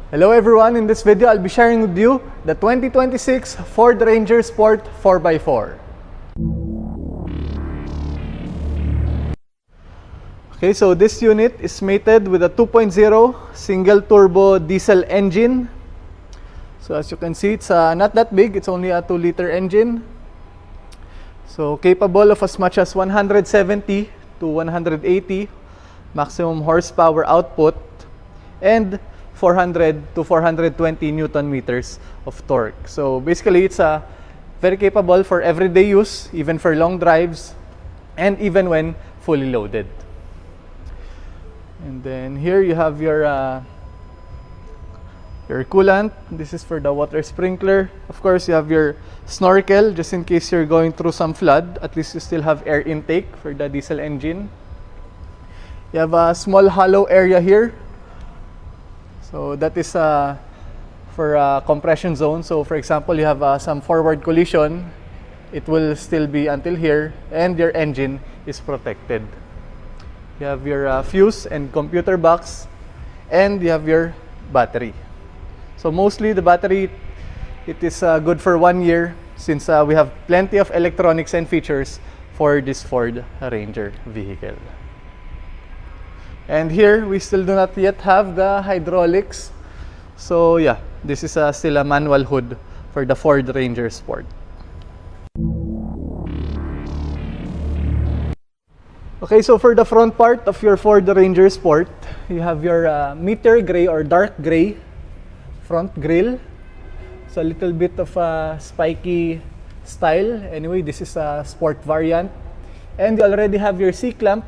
Hello everyone, in this video I'll be sharing with you the 2026 Ford Ranger Sport 4x4. Okay, so this unit is mated with a 2.0 single turbo diesel engine. So as you can see, it's not that big, it's only a 2-liter engine. So capable of as much as 170 to 180 maximum horsepower output and 400 to 420 Newton meters of torque. So basically, it's very capable for everyday use, even for long drives, and even when fully loaded. And then here you have your coolant. This is for the water sprinkler. Of course, you have your snorkel, just in case you're going through some flood. At least you still have air intake for the diesel engine. You have a small hollow area here. So that is for compression zone. So for example, you have some forward collision, it will still be until here, and your engine is protected. You have your fuse and computer box, and you have your battery. So mostly the battery, it is good for 1 year, since we have plenty of electronics and features for this Ford Ranger vehicle. And here, we still do not yet have the hydraulics. So yeah, this is still a manual hood for the Ford Ranger Sport. Okay, so for the front part of your Ford Ranger Sport, you have your Meteor Grey or dark gray front grille. So a little bit of a spiky style. Anyway, this is a sport variant. And you already have your C-clamp,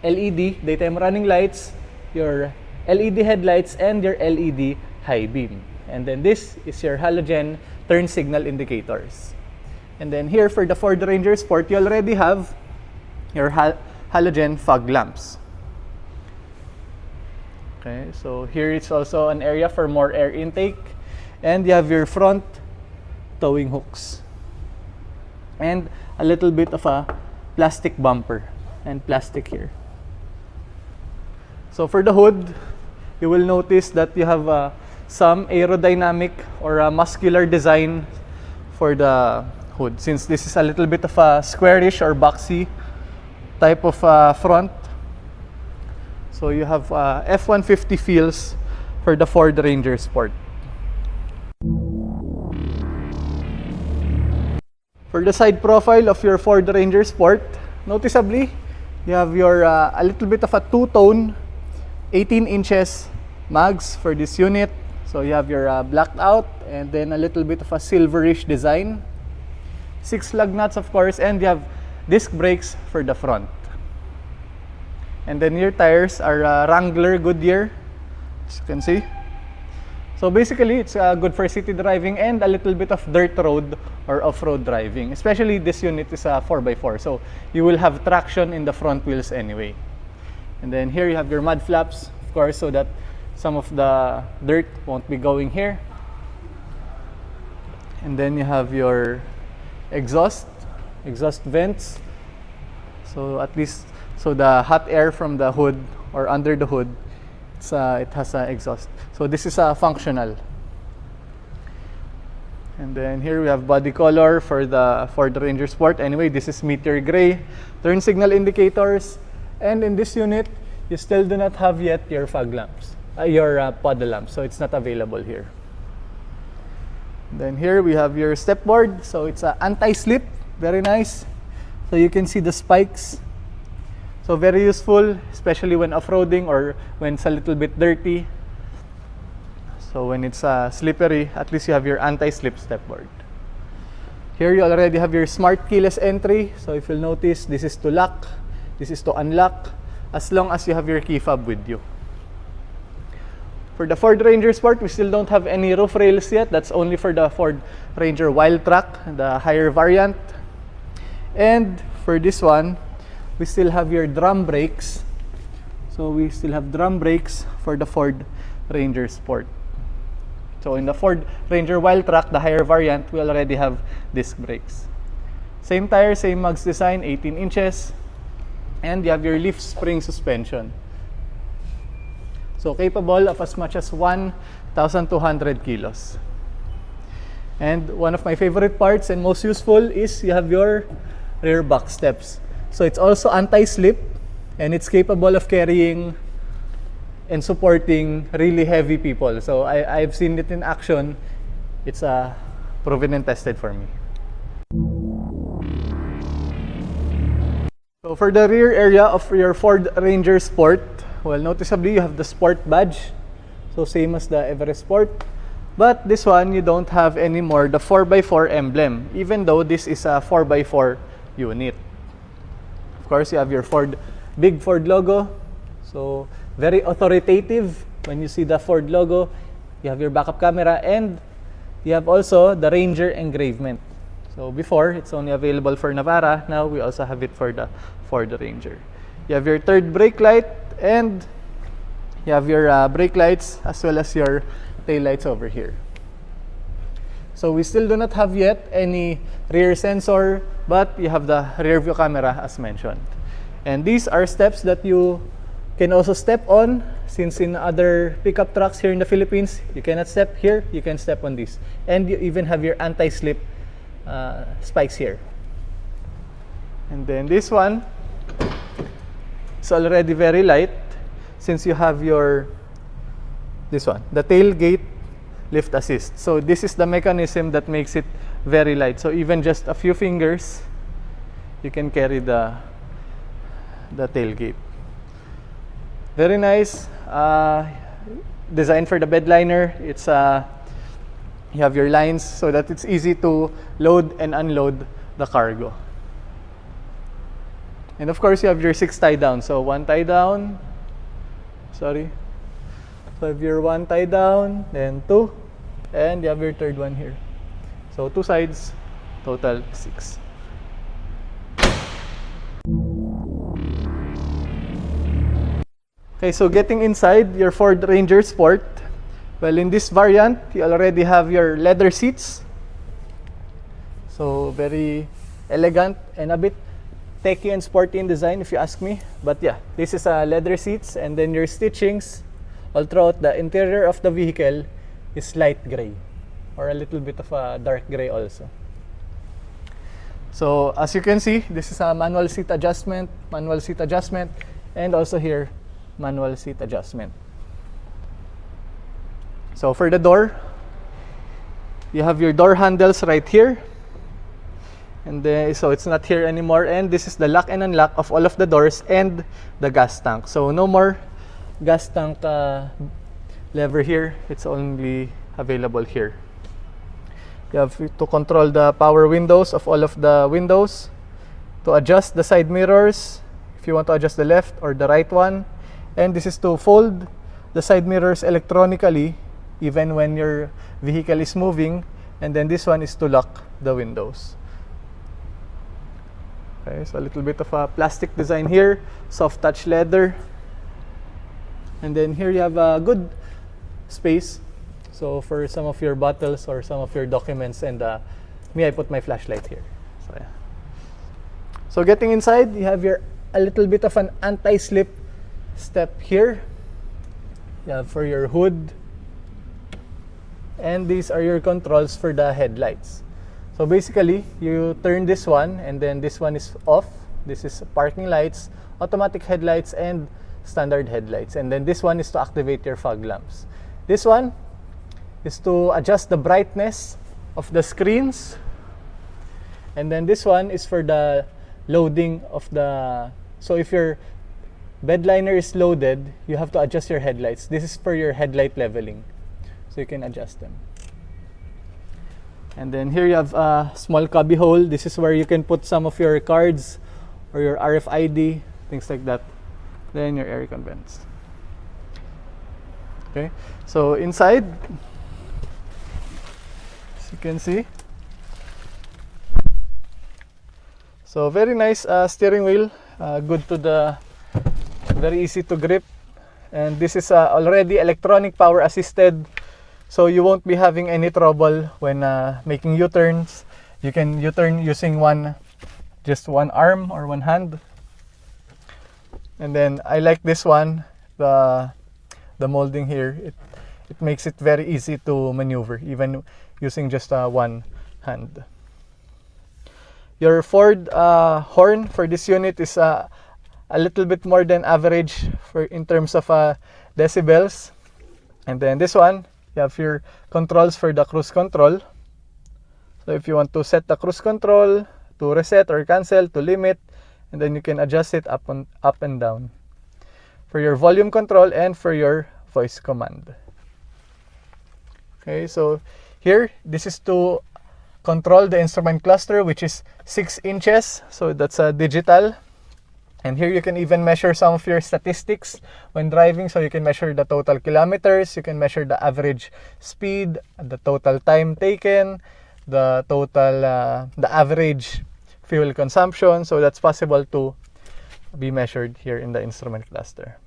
LED, daytime running lights, your LED headlights, and your LED high beam. And then this is your halogen turn signal indicators. And then here for the Ford Ranger Sport, you already have your halogen fog lamps. Okay, so here it's also an area for more air intake. And you have your front towing hooks. And a little bit of a plastic bumper and plastic here. So for the hood, you will notice that you have some aerodynamic or a muscular design for the hood, since this is a little bit of a squarish or boxy type of front. So you have F-150 feels for the Ford Ranger Sport. For the side profile of your Ford Ranger Sport, noticeably, you have your a little bit of a two-tone 18 inches mags for this unit. So you have your blacked out and then a little bit of a silverish design. 6 lug nuts, of course, and you have disc brakes for the front. And then your tires are Wrangler Goodyear, as you can see. So basically, it's good for city driving and a little bit of dirt road or off-road driving. Especially this unit is a 4x4, so you will have traction in the front wheels anyway. And then here you have your mud flaps, of course, so that some of the dirt won't be going here. And then you have your exhaust vents. So at least, so the hot air from the hood or under the hood, it has an exhaust. So this is functional. And then here we have body color for the Ford Ranger Sport. Anyway, this is Meteor Grey. Turn signal indicators. And in this unit, you still do not have yet your fog lamps, your puddle lamps, so it's not available here. Then here we have your step board, so it's anti-slip, very nice. So you can see the spikes. So very useful, especially when off-roading or when it's a little bit dirty. So when it's slippery, at least you have your anti-slip step board. Here you already have your smart keyless entry. So if you'll notice, this is to lock. This is to unlock, as long as you have your key fob with you. For the Ford Ranger Sport, we still don't have any roof rails yet. That's only for the Ford Ranger Wildtrak, the higher variant. And for this one, we still have your drum brakes. So we still have drum brakes for the Ford Ranger Sport. So in the Ford Ranger Wildtrak, the higher variant, we already have disc brakes. Same tire, same mugs design, 18 inches. And you have your leaf spring suspension. So capable of as much as 1,200 kilos. And one of my favorite parts and most useful is you have your rear box steps. So it's also anti-slip and it's capable of carrying and supporting really heavy people. So I've seen it in action. It's proven and tested for me. So for the rear area of your Ford Ranger Sport, well, noticeably you have the Sport badge. So same as the Everest Sport. But this one, you don't have anymore the 4x4 emblem, even though this is a 4x4 unit. Of course, you have your big Ford logo. So very authoritative when you see the Ford logo. You have your backup camera and you have also the Ranger engravement. So before, it's only available for Navara. Now we also have it for the Ford Ranger. You have your third brake light and you have your brake lights as well as your tail lights over here. So we still do not have yet any rear sensor, but you have the rear view camera as mentioned. And these are steps that you can also step on, since in other pickup trucks here in the Philippines, you cannot step here, you can step on these. And you even have your anti-slip spikes here. And then this one is already very light, since you have this one, the tailgate lift assist. So this is the mechanism that makes it very light. So even just a few fingers, you can carry the tailgate. Very nice. Designed for the bed liner. It's you have your lines so that it's easy to load and unload the cargo. And of course, you have your 6 tie down. So one tie down. Sorry. So you have your 1 tie down, then 2, and you have your third one here. So 2 sides, total 6. Okay, so getting inside your Ford Ranger Sport, well, in this variant, you already have your leather seats. So very elegant and a bit techy and sporty in design, if you ask me. But yeah, this is leather seats, and then your stitchings all throughout the interior of the vehicle is light gray, or a little bit of a dark gray also. So as you can see, this is a manual seat adjustment, and also here, manual seat adjustment. So for the door, you have your door handles right here. And so it's not here anymore. And this is the lock and unlock of all of the doors and the gas tank. So no more gas tank lever here. It's only available here. You have to control the power windows of all of the windows, to adjust the side mirrors if you want to adjust the left or the right one. And this is to fold the side mirrors electronically even when your vehicle is moving. And then this one is to lock the windows. Okay, so a little bit of a plastic design here, soft touch leather. And then here you have a good space, so for some of your bottles or some of your documents, and I put my flashlight here. So yeah. So getting inside, you have a little bit of an anti-slip step here. You have for your hood, and these are your controls for the headlights. So basically, you turn this one, and then this one is off. This is parking lights, automatic headlights, and standard headlights. And then this one is to activate your fog lamps. This one is to adjust the brightness of the screens. And then this one is for the loading of the... So if your bed liner is loaded, you have to adjust your headlights. This is for your headlight leveling. So you can adjust them. And then here you have a small cubby hole. This is where you can put some of your cards or your RFID, things like that. Then your air con vents. Okay, so inside, as you can see, so very nice steering wheel, good to the, very easy to grip. And this is already electronic power assisted. So you won't be having any trouble when making U-turns. You can U-turn using just one arm or one hand. And then I like this one, the the molding here, it makes it very easy to maneuver, even using just one hand. Your Ford horn for this unit is a little bit more than average in terms of decibels. And then this one, you have your controls for the cruise control. So if you want to set the cruise control, to reset or cancel, to limit, and then you can adjust it up and down. For your volume control and for your voice command. Okay, so here, this is to control the instrument cluster, which is 6 inches. So that's a digital. And here you can even measure some of your statistics when driving. So you can measure the total kilometers, you can measure the average speed, the total time taken, the total, the average fuel consumption. So that's possible to be measured here in the instrument cluster.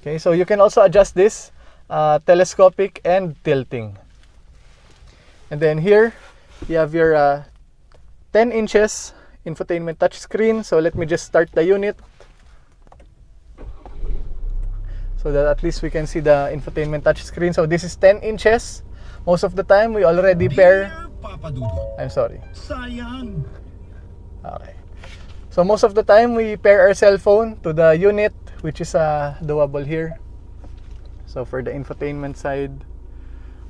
Okay, so you can also adjust this telescopic and tilting. And then here you have your 10 inches infotainment touchscreen. So let me just start the unit so that at least we can see the infotainment touchscreen. So this is 10 inches. Most of the time we already pair. I'm sorry. Okay. So most of the time we pair our cell phone to the unit, which is doable here. So for the infotainment side,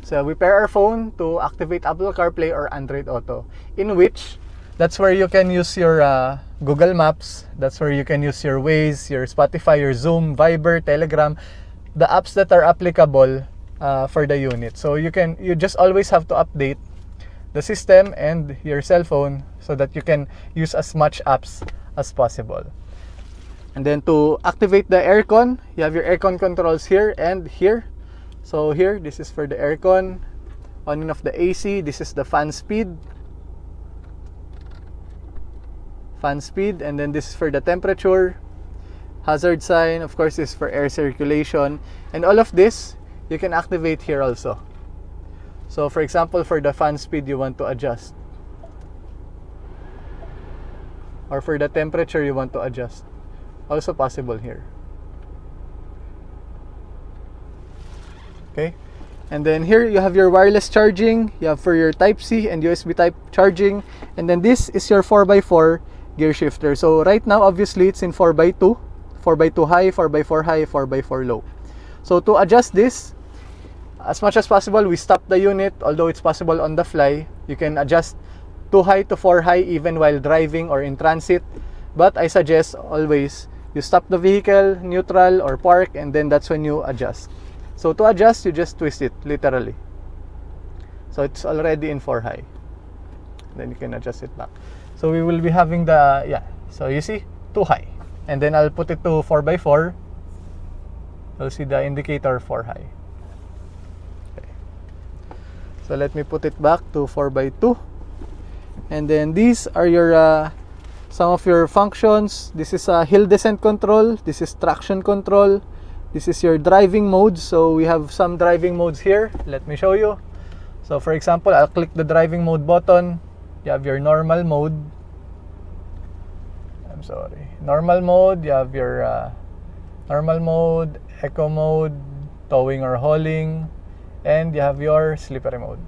so we pair our phone to activate Apple CarPlay or Android Auto, in which that's where you can use your Google Maps, that's where you can use your Waze, your Spotify, your Zoom, Viber, Telegram, the apps that are applicable for the unit. So you just always have to update the system and your cell phone so that you can use as much apps as possible. And then to activate the aircon, you have your aircon controls here and here. So here, this is for the aircon, on and off the AC. This is the fan speed, and then this is for the temperature, hazard sign, of course this is for air circulation, and all of this you can activate here also. So for example, for the fan speed you want to adjust, or for the temperature you want to adjust, also possible here. Okay, and then here you have your wireless charging, you have for your Type-C and USB type charging, and then this is your 4x4 gear shifter. So right now obviously it's in 4x2 high, 4x4 high, 4x4 low. So to adjust this, as much as possible we stop the unit. Although it's possible on the fly, you can adjust 2 high to 4 high even while driving or in transit, but I suggest always you stop the vehicle, neutral or park, and then that's when you adjust. So to adjust, you just twist it literally, so it's already in 4 high, then you can adjust it back. So we will be having the, so you see 2 high, and then I'll put it to 4x4. You'll see the indicator 4 high. Okay. So let me put it back to 4x2, and then these are your some of your functions. This is a hill descent control, this is traction control, this is your driving modes. So we have some driving modes here, let me show you. So for example, I'll click the driving mode button. You have your normal mode, normal mode, you have your normal mode, eco mode, towing or hauling, and you have your slippery mode.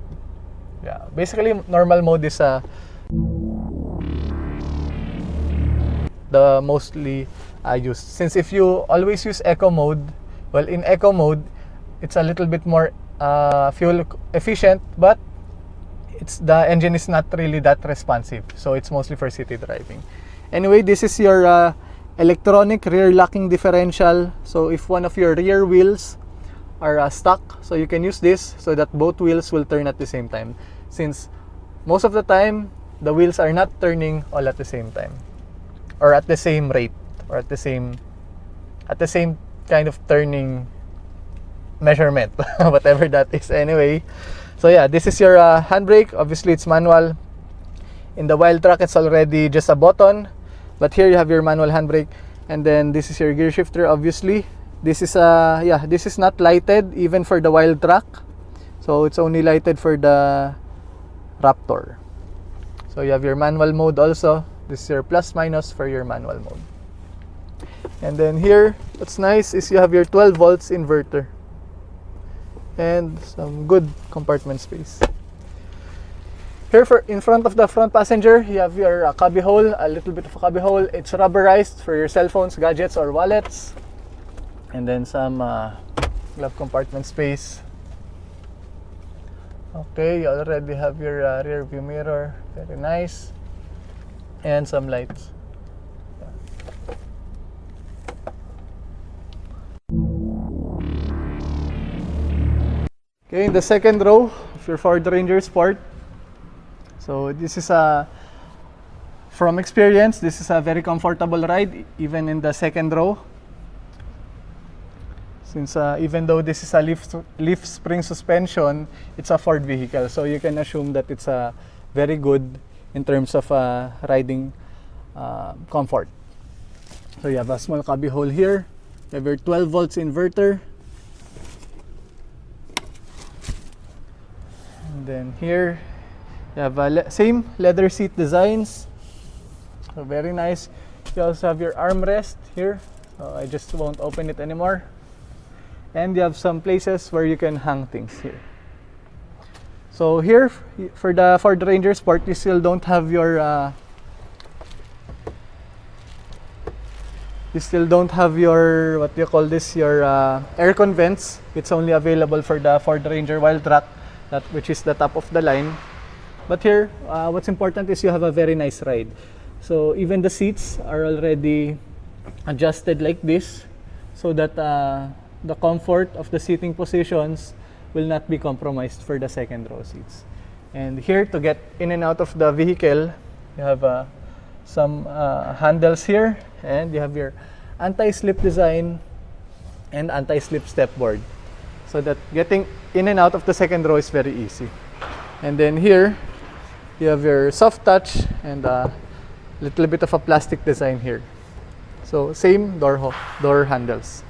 Basically normal mode is the mostly used, since if you always use eco mode, well, in eco mode it's a little bit more fuel efficient, but the engine is not really that responsive, so it's mostly for city driving. Anyway, this is your electronic rear locking differential. So if one of your rear wheels are stuck, so you can use this so that both wheels will turn at the same time, since most of the time the wheels are not turning all at the same time, or at the same rate, or at the same kind of turning measurement, whatever that is. Anyway, so this is your handbrake. Obviously it's manual. In the wild track it's already just a button, but here you have your manual handbrake. And then this is your gear shifter. Obviously this is this is not lighted even for the wild track, so it's only lighted for the Raptor. So you have your manual mode also. This is your plus minus for your manual mode. And then here, what's nice is you have your 12 volts inverter and some good compartment space. Here in front of the front passenger, you have your cubby hole, a little bit of a cubby hole. It's rubberized for your cell phones, gadgets, or wallets. And then some glove compartment space. Okay, you already have your rear view mirror, very nice. And some lights. Okay, in the second row of your Ford Ranger Sport. So this is from experience, this is a very comfortable ride, even in the second row. Since even though this is a leaf spring suspension, it's a Ford vehicle. So you can assume that it's very good in terms of riding comfort. So you have a small cubby hole here. You have your 12 volts inverter. And then here, you have same leather seat designs. So very nice. You also have your armrest here. So I just won't open it anymore. And you have some places where you can hang things here. So here, for the Ford Ranger Sport, you still don't have your what do you call this, your aircon vents. It's only available for the Ford Ranger Wildtrak, which is the top of the line. But here, what's important is you have a very nice ride. So even the seats are already adjusted like this, so that the comfort of the seating positions will not be compromised for the second row seats. And here, to get in and out of the vehicle, you have some handles here, and you have your anti-slip design and anti-slip step board, so that getting in and out of the second row is very easy. And then here, you have your soft touch and a little bit of a plastic design here. So same door handles.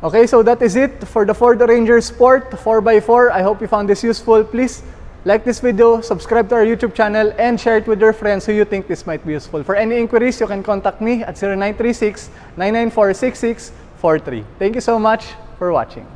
Okay, so that is it for the Ford Ranger Sport 4x4. I hope you found this useful. Please like this video, subscribe to our YouTube channel, and share it with your friends who you think this might be useful. For any inquiries, you can contact me at 0936-994-6643. Thank you so much for watching.